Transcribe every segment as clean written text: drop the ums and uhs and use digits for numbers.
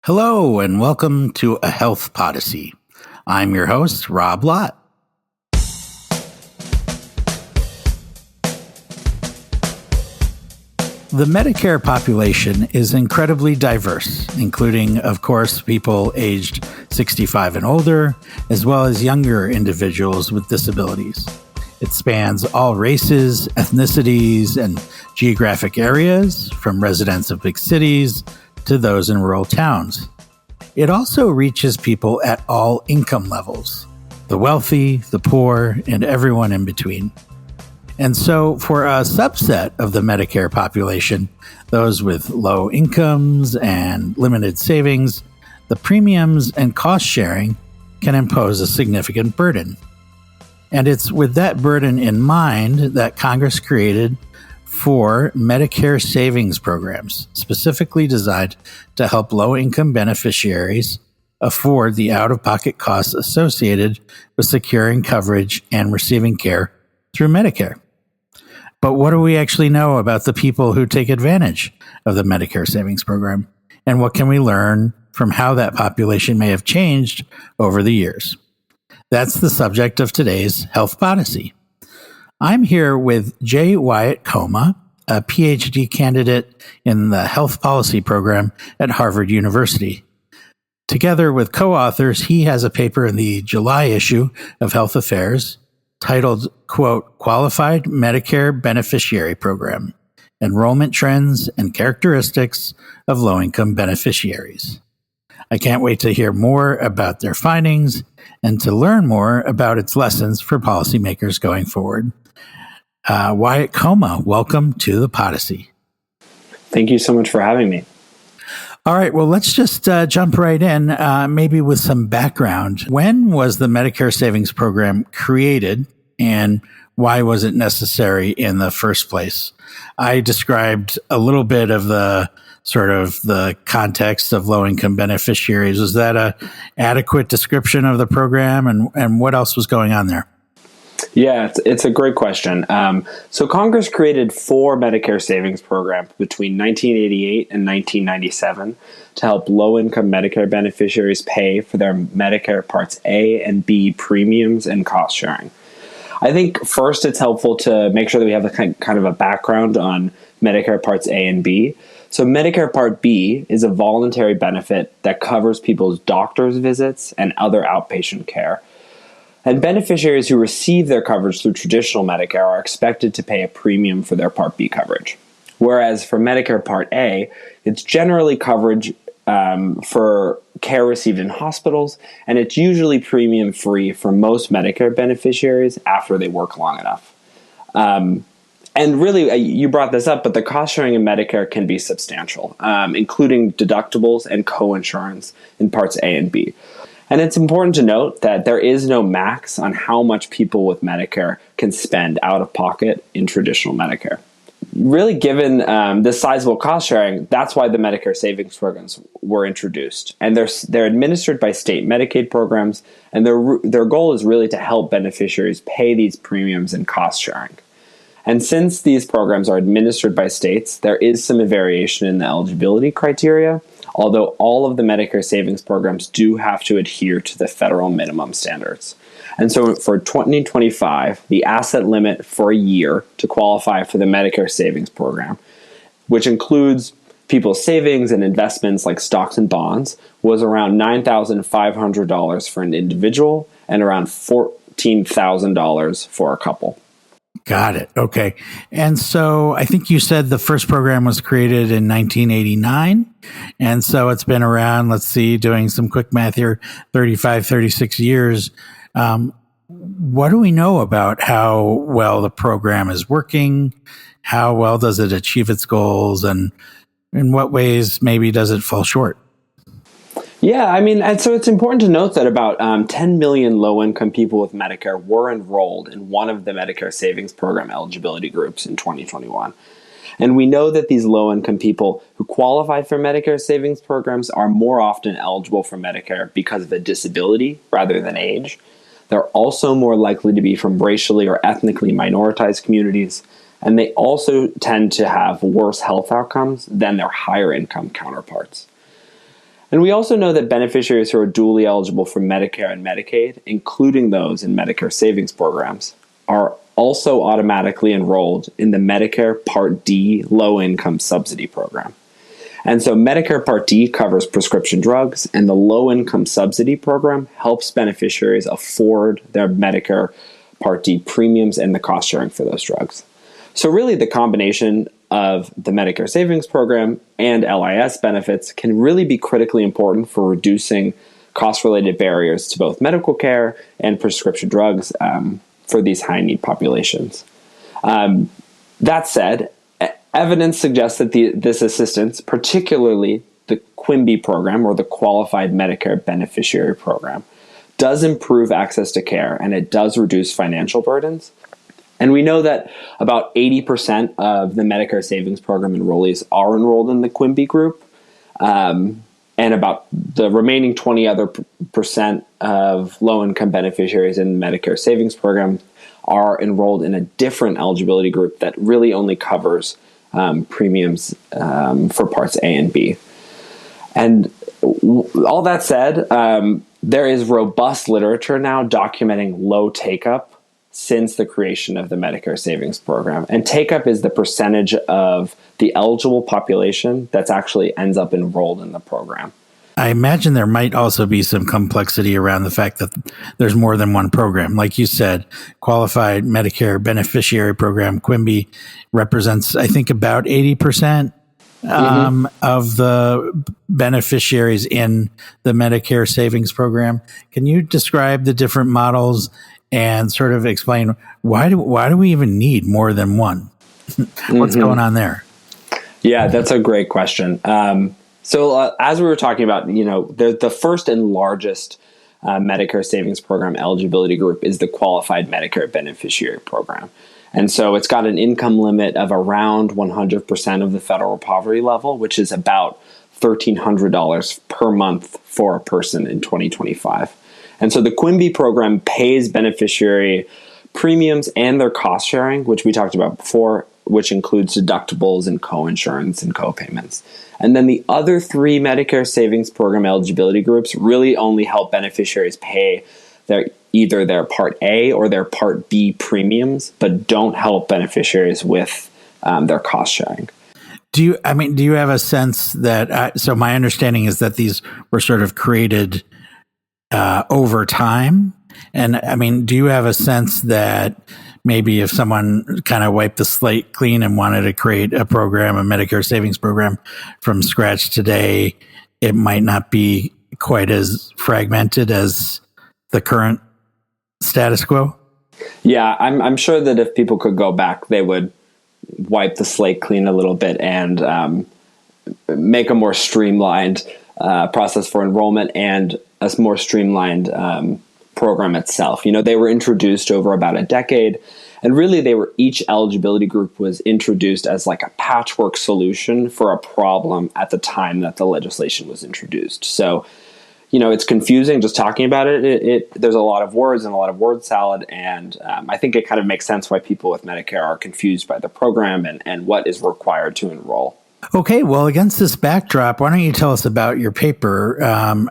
Hello, and welcome to a Health Podyssey. I'm your host, Rob Lott. The Medicare population is incredibly diverse, including, of course, people aged 65 and older, as well as younger individuals with disabilities. It spans all races, ethnicities, and geographic areas, from residents of big cities to those in rural towns. It also reaches people at all income levels, the wealthy, the poor, and everyone in between. And so for a subset of the Medicare population, those with low incomes and limited savings, the premiums and cost sharing can impose a significant burden. And it's with that burden in mind that Congress created 4 Medicare savings programs, specifically designed to help low-income beneficiaries afford the out-of-pocket costs associated with securing coverage and receiving care through Medicare. But what do we actually know about the people who take advantage of the Medicare savings program? And what can we learn from how that population may have changed over the years? That's the subject of today's Health Podyssey. I'm here with Wyatt Koma, a PhD candidate in the Health Policy program at Harvard University. Together with co-authors, he has a paper in the July issue of Health Affairs titled, quote, Qualified Medicare Beneficiary Program, Enrollment Trends and Characteristics of Low-Income Beneficiaries. I can't wait to hear more about their findings and to learn more about its lessons for policymakers going forward. Wyatt Koma, welcome to the Podyssey. Thank you so much for having me. All right, well, let's just jump right in, maybe with some background. When was the Medicare Savings Program created, and why was it necessary in the first place? I described a little bit of the sort of the context of low-income beneficiaries. Was that an adequate description of the program, and what else was going on there? Yeah, it's a great question. So Congress created 4 Medicare savings programs between 1988 and 1997 to help low-income Medicare beneficiaries pay for their Medicare Parts A and B premiums and cost sharing. I think first it's helpful to make sure that we have a kind of a background on Medicare Parts A and B. So Medicare Part B is a voluntary benefit that covers people's doctor's visits and other outpatient care. And beneficiaries who receive their coverage through traditional Medicare are expected to pay a premium for their Part B coverage. Whereas for Medicare Part A, it's generally coverage for care received in hospitals, and it's usually premium free for most Medicare beneficiaries after they work long enough. And really, you brought this up, but the cost sharing in Medicare can be substantial, including deductibles and co-insurance in Parts A and B. And it's important to note that there is no max on how much people with Medicare can spend out of pocket in traditional Medicare. Really, given this sizable cost sharing, that's why the Medicare savings programs were introduced. And they're administered by state Medicaid programs, and their goal is really to help beneficiaries pay these premiums and cost sharing. And since these programs are administered by states, there is some variation in the eligibility criteria, although all of the Medicare savings programs do have to adhere to the federal minimum standards. And so for 2025, the asset limit for a year to qualify for the Medicare savings program, which includes people's savings and investments like stocks and bonds, was around $9,500 for an individual and around $14,000 for a couple. Got it. Okay. And so I think you said the first program was created in 1989. And so it's been around, let's see, doing some quick math here, 36 years. What do we know about how well the program is working? How well does it achieve its goals? And in what ways maybe does it fall short? Yeah, I mean, and so it's important to note that about 10 million low-income people with Medicare were enrolled in one of the Medicare Savings Program eligibility groups in 2021. And we know that these low-income people who qualify for Medicare savings programs are more often eligible for Medicare because of a disability rather than age. They're also more likely to be from racially or ethnically minoritized communities, and they also tend to have worse health outcomes than their higher income counterparts. And we also know that beneficiaries who are dually eligible for Medicare and Medicaid, including those in Medicare savings programs, are also automatically enrolled in the Medicare Part D low-income subsidy program. And so Medicare Part D covers prescription drugs, and the low-income subsidy program helps beneficiaries afford their Medicare Part D premiums and the cost sharing for those drugs. So really the combination of the Medicare Savings Program and LIS benefits can really be critically important for reducing cost-related barriers to both medical care and prescription drugs for these high-need populations. That said, evidence suggests that this assistance, particularly the QIMBY program or the Qualified Medicare Beneficiary Program, does improve access to care and it does reduce financial burdens. And we know that about 80% of the Medicare Savings Program enrollees are enrolled in the QIMBY group, and about the remaining 20% of low-income beneficiaries in the Medicare Savings Program are enrolled in a different eligibility group that really only covers premiums for Parts A and B. And all that said, there is robust literature now documenting low take-up since the creation of the Medicare Savings Program. And take-up is the percentage of the eligible population that's actually ends up enrolled in the program. I imagine there might also be some complexity around the fact that there's more than one program. Like you said, Qualified Medicare Beneficiary Program, QIMBY, represents, I think, about 80% of the beneficiaries in the Medicare Savings Program. Can you describe the different models and sort of explain why do we even need more than one? What's going on there? Yeah, that's a great question. So as we were talking about, the first and largest Medicare Savings Program eligibility group is the Qualified Medicare Beneficiary Program. And so it's got an income limit of around 100% of the federal poverty level, which is about $1,300 per month for a person in 2025. And so the QIMBY program pays beneficiary premiums and their cost sharing, which we talked about before, which includes deductibles and co-insurance and co-payments. And then the other three Medicare Savings Program eligibility groups really only help beneficiaries pay either their Part A or their Part B premiums, but don't help beneficiaries with their cost sharing. Do you have a sense that, so my understanding is that these were sort of created over time. And I mean, do you have a sense that maybe if someone kind of wiped the slate clean and wanted to create a program, a Medicare savings program from scratch today, it might not be quite as fragmented as the current status quo? Yeah, I'm sure that if people could go back, they would wipe the slate clean a little bit and make a more streamlined process for enrollment and a more streamlined program itself. They were introduced over about a decade, and really each eligibility group was introduced as like a patchwork solution for a problem at the time that the legislation was introduced. So, it's confusing just talking about it. There's a lot of words and a lot of word salad, and I think it kind of makes sense why people with Medicare are confused by the program and what is required to enroll. Okay, well, against this backdrop, why don't you tell us about your paper?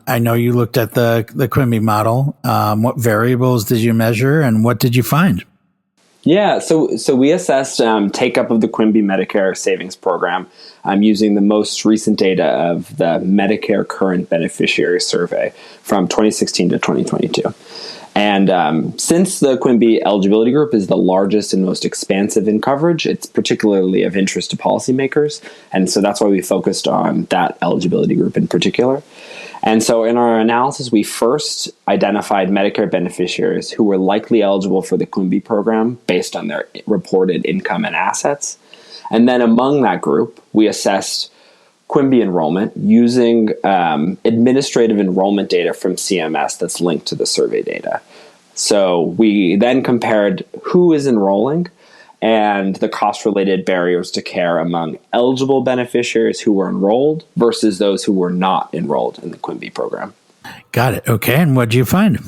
I know you looked at the QIMBY model. What variables did you measure, and what did you find? Yeah, so we assessed take-up of the QIMBY Medicare Savings Program using the most recent data of the Medicare Current Beneficiary Survey from 2016 to 2022. And since the QIMBY eligibility group is the largest and most expansive in coverage, it's particularly of interest to policymakers. And so that's why we focused on that eligibility group in particular. And so in our analysis, we first identified Medicare beneficiaries who were likely eligible for the QIMBY program based on their reported income and assets. And then among that group, we assessed QIMBY enrollment using administrative enrollment data from CMS that's linked to the survey data. So we then compared who is enrolling and the cost-related barriers to care among eligible beneficiaries who were enrolled versus those who were not enrolled in the QIMBY program. Got it. Okay, and what did you find?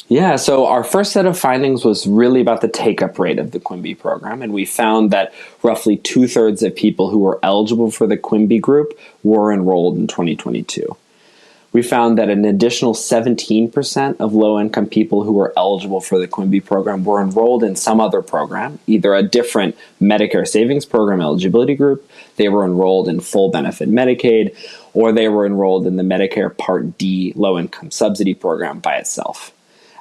Yeah, so our first set of findings was really about the take-up rate of the QIMBY program, and we found that roughly 2/3 of people who were eligible for the QIMBY group were enrolled in 2022. we found that an additional 17% of low-income people who were eligible for the Quimby program were enrolled in some other program, either a different Medicare Savings Program eligibility group, they were enrolled in full benefit Medicaid, or they were enrolled in the Medicare Part D low-income subsidy program by itself.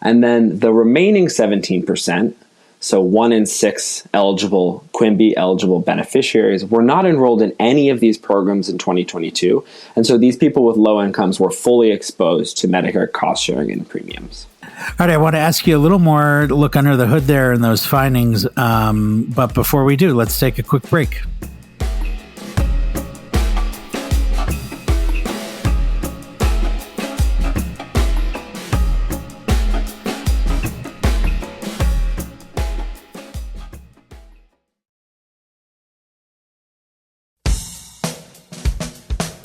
And then the remaining 17%, so 1 in 6 eligible Quimby eligible beneficiaries, were not enrolled in any of these programs in 2022. And so these people with low incomes were fully exposed to Medicare cost sharing and premiums. All right, I want to ask you a little more look under the hood there in those findings. But before we do, let's take a quick break.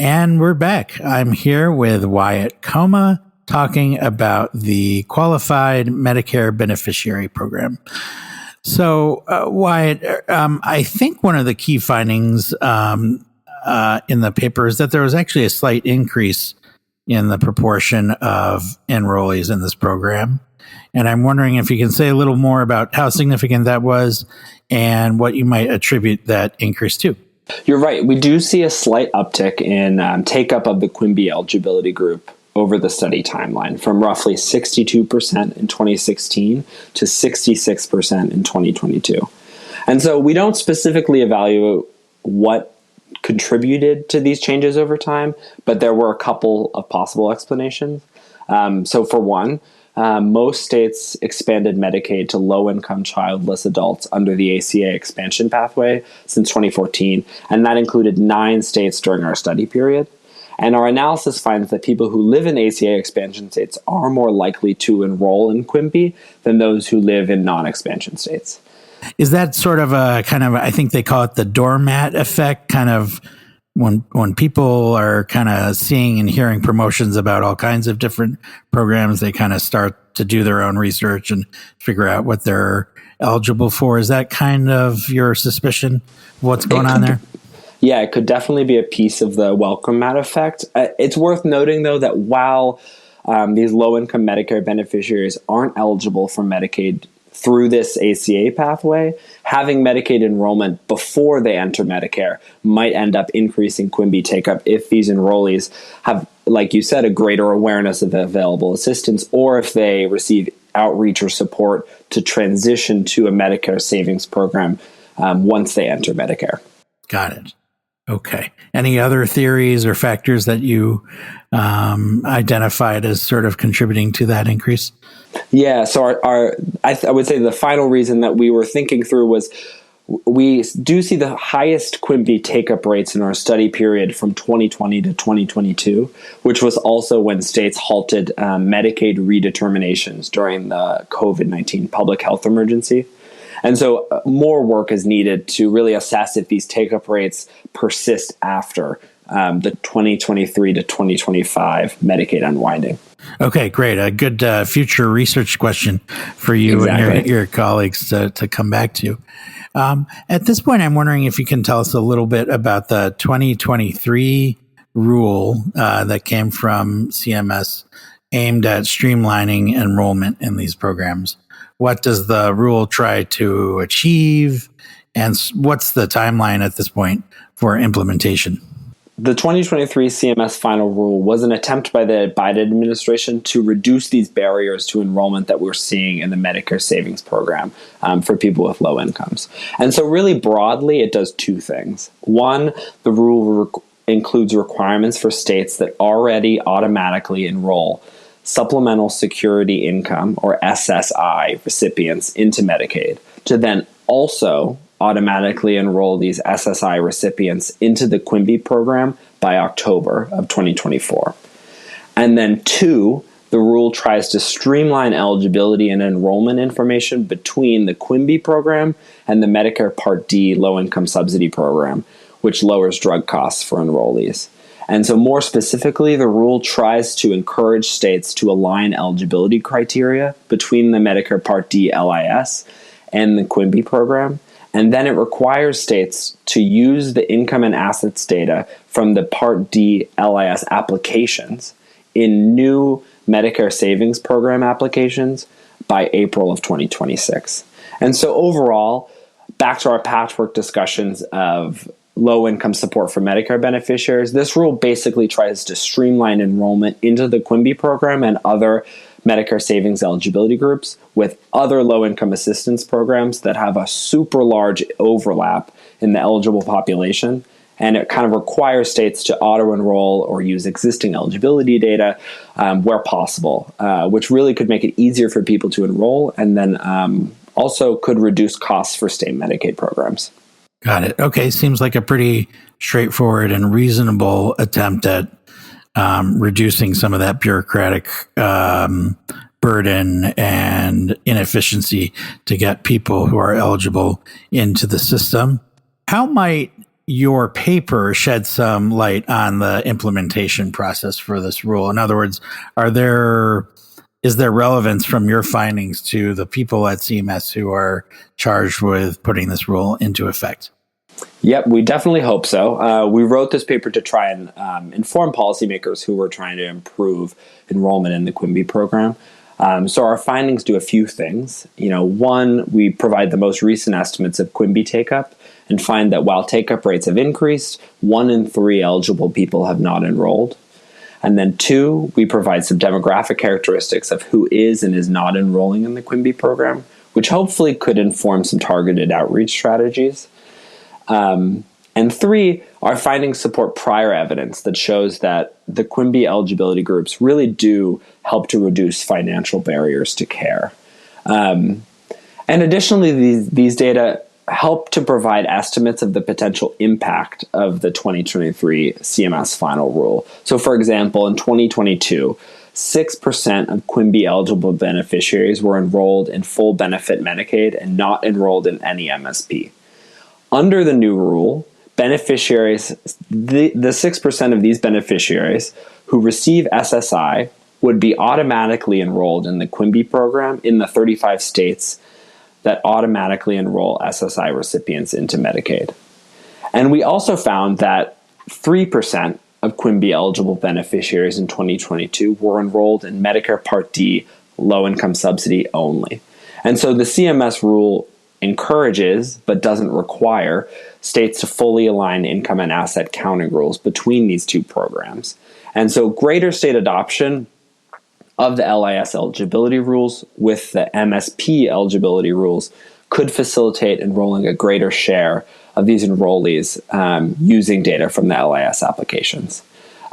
And we're back. I'm here with Wyatt Koma talking about the Qualified Medicare Beneficiary Program. So, Wyatt, I think one of the key findings in the paper is that there was actually a slight increase in the proportion of enrollees in this program. And I'm wondering if you can say a little more about how significant that was and what you might attribute that increase to. You're right. We do see a slight uptick in take-up of the Quimby eligibility group over the study timeline, from roughly 62% in 2016 to 66% in 2022. And so we don't specifically evaluate what contributed to these changes over time, but there were a couple of possible explanations. So for one, most states expanded Medicaid to low-income childless adults under the ACA expansion pathway since 2014, and that included 9 states during our study period. And our analysis finds that people who live in ACA expansion states are more likely to enroll in Quimby than those who live in non-expansion states. Is that sort of a kind of, I think they call it the doormat effect, kind of when people are kind of seeing and hearing promotions about all kinds of different programs, they kind of start to do their own research and figure out what they're eligible for. Is that kind of your suspicion of what's going on there? Yeah, it could definitely be a piece of the welcome mat effect. It's worth noting, though, that while these low-income Medicare beneficiaries aren't eligible for Medicaid through this ACA pathway, having Medicaid enrollment before they enter Medicare might end up increasing Quimby take-up if these enrollees have, like you said, a greater awareness of available assistance, or if they receive outreach or support to transition to a Medicare savings program once they enter Medicare. Got it. Okay. Any other theories or factors that you identified as sort of contributing to that increase? Yeah, so I would say the final reason that we were thinking through was we do see the highest Quimby take-up rates in our study period from 2020 to 2022, which was also when states halted Medicaid redeterminations during the COVID-19 public health emergency. And so more work is needed to really assess if these take-up rates persist after the 2023 to 2025 Medicaid unwinding. Okay, great. A good future research question for you and your colleagues to come back to. At this point, I'm wondering if you can tell us a little bit about the 2023 rule that came from CMS aimed at streamlining enrollment in these programs. What does the rule try to achieve, and what's the timeline at this point for implementation? The 2023 CMS final rule was an attempt by the Biden administration to reduce these barriers to enrollment that we're seeing in the Medicare savings program for people with low incomes. And so really broadly, it does 2 things. One, the rule includes requirements for states that already automatically enroll supplemental security income, or SSI, recipients into Medicaid to then also automatically enroll these SSI recipients into the Quimby program by October of 2024. And then 2, the rule tries to streamline eligibility and enrollment information between the Quimby program and the Medicare Part D low-income subsidy program, which lowers drug costs for enrollees. And so more specifically, the rule tries to encourage states to align eligibility criteria between the Medicare Part D LIS and the Quimby program. And then it requires states to use the income and assets data from the Part D LIS applications in new Medicare Savings Program applications by April of 2026. And so overall, back to our patchwork discussions of low-income support for Medicare beneficiaries, this rule basically tries to streamline enrollment into the QIMBY program and other Medicare savings eligibility groups with other low-income assistance programs that have a super large overlap in the eligible population. And it kind of requires states to auto-enroll or use existing eligibility data where possible, which really could make it easier for people to enroll and then also could reduce costs for state Medicaid programs. Got it. Okay, seems like a pretty straightforward and reasonable attempt at reducing some of that bureaucratic burden and inefficiency to get people who are eligible into the system. How might your paper shed some light on the implementation process for this rule? In other words, is there relevance from your findings to the people at CMS who are charged with putting this rule into effect? Yep, we definitely hope so. We wrote this paper to try and inform policymakers who were trying to improve enrollment in the QIMBY program. So our findings do a few things. One, we provide the most recent estimates of QIMBY take-up and find that while take-up rates have increased, 1 in 3 eligible people have not enrolled. And then 2, we provide some demographic characteristics of who is and is not enrolling in the QIMBY program, which hopefully could inform some targeted outreach strategies. And 3, our findings support prior evidence that shows that the QIMBY eligibility groups really do help to reduce financial barriers to care. And additionally, these data help to provide estimates of the potential impact of the 2023 CMS final rule. So, for example, in 2022, 6% of QIMBY eligible beneficiaries were enrolled in full benefit Medicaid and not enrolled in any MSP. Under the new rule, beneficiaries, the 6% of these beneficiaries who receive SSI would be automatically enrolled in the QIMBY program in the 35 states that automatically enroll SSI recipients into Medicaid. And we also found that 3% of QIMBY eligible beneficiaries in 2022 were enrolled in Medicare Part D low-income subsidy only. And so the CMS rule encourages, but doesn't require, states to fully align income and asset counting rules between these two programs. And so greater state adoption of the LIS eligibility rules with the MSP eligibility rules could facilitate enrolling a greater share of these enrollees using data from the LIS applications.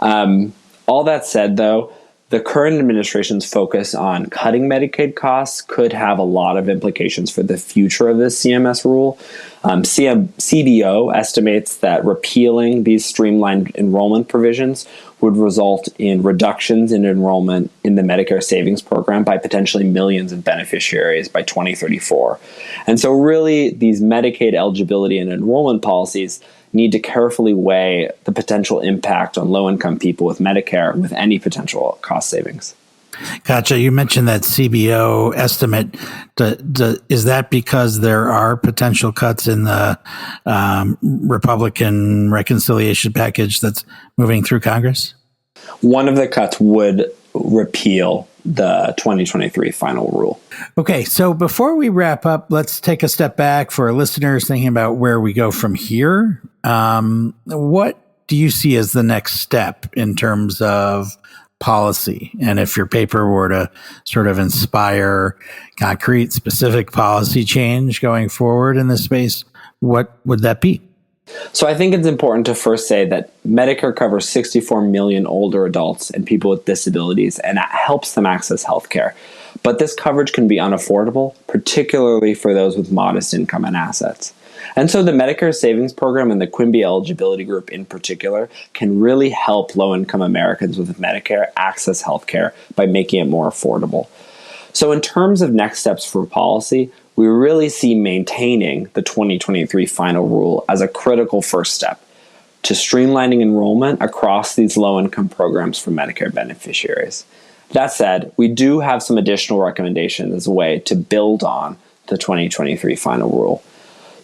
All that said, though, the current administration's focus on cutting Medicaid costs could have a lot of implications for the future of this CMS rule. CBO estimates that repealing these streamlined enrollment provisions would result in reductions in enrollment in the Medicare Savings Program by potentially millions of beneficiaries by 2034. And so really, these Medicaid eligibility and enrollment policies need to carefully weigh the potential impact on low-income people with Medicare with any potential cost savings. Gotcha. You mentioned that CBO estimate. Is that because there are potential cuts in the Republican reconciliation package that's moving through Congress? One of the cuts would repeal the 2023 final rule. Okay, so before we wrap up, let's take a step back for our listeners thinking about where we go from here. What do you see as the next step in terms of policy? And if your paper were to sort of inspire concrete, specific policy change going forward in this space, what would that be? So I think it's important to first say that Medicare covers 64 million older adults and people with disabilities, and it helps them access health care. But this coverage can be unaffordable, particularly for those with modest income and assets. And so the Medicare Savings Program and the QIMBY eligibility group in particular can really help low-income Americans with Medicare access health care by making it more affordable. So in terms of next steps for policy, we really see maintaining the 2023 final rule as a critical first step to streamlining enrollment across these low-income programs for Medicare beneficiaries. That said, we do have some additional recommendations as a way to build on the 2023 final rule.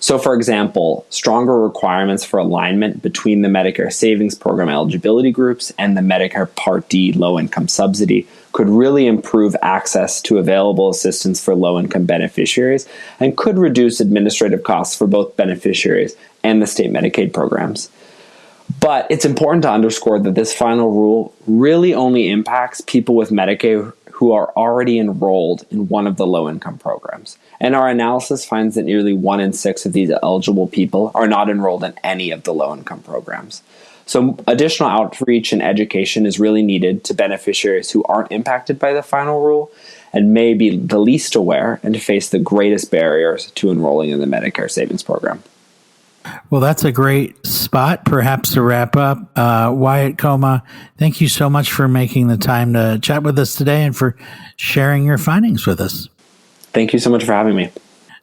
So, for example, stronger requirements for alignment between the Medicare Savings Program eligibility groups and the Medicare Part D low-income subsidy could really improve access to available assistance for low-income beneficiaries and could reduce administrative costs for both beneficiaries and the state Medicaid programs. But it's important to underscore that this final rule really only impacts people with Medicaid who are already enrolled in one of the low-income programs. And our analysis finds that nearly 1 in 6 of these eligible people are not enrolled in any of the low-income programs. So additional outreach and education is really needed to beneficiaries who aren't impacted by the final rule and may be the least aware and face the greatest barriers to enrolling in the Medicare Savings Program. Well, that's a great spot, perhaps, to wrap up. Wyatt, Koma, thank you so much for making the time to chat with us today and for sharing your findings with us. Thank you so much for having me.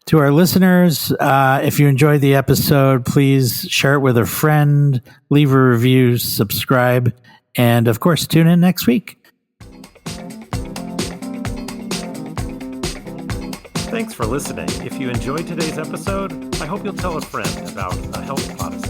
To our listeners, if you enjoyed the episode, please share it with a friend, leave a review, subscribe, and, of course, tune in next week. Thanks for listening. If you enjoyed today's episode, I hope you'll tell a friend about the Health Podyssey.